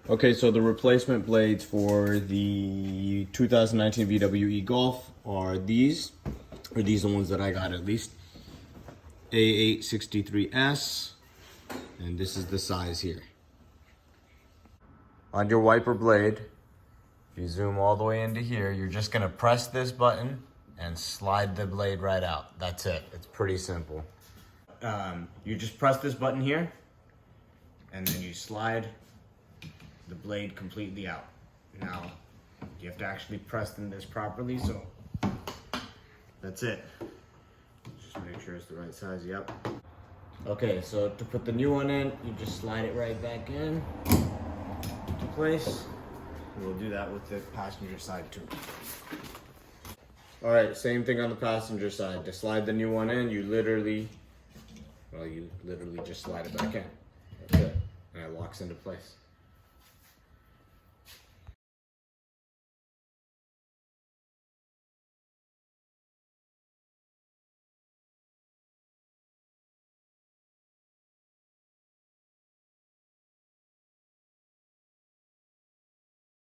Okay, so the replacement blades for the 2019 VW e-Golf are these, or these are the ones that I got at least. A863S, and this is the size here. On your wiper blade, if you zoom all the way into here, you're just gonna press this button and slide the blade right out. That's it, it's pretty simple. You just press this button here, and then you slide the blade completely out. Now, you have to actually press this properly, so that's it. Just make sure it's the right size, yep. Okay, so to put the new one in, you just slide it right back in to place. We'll do that with the passenger side too. All right, same thing on the passenger side. To slide the new one in, you literally just slide it back in. That's it, and it locks into place.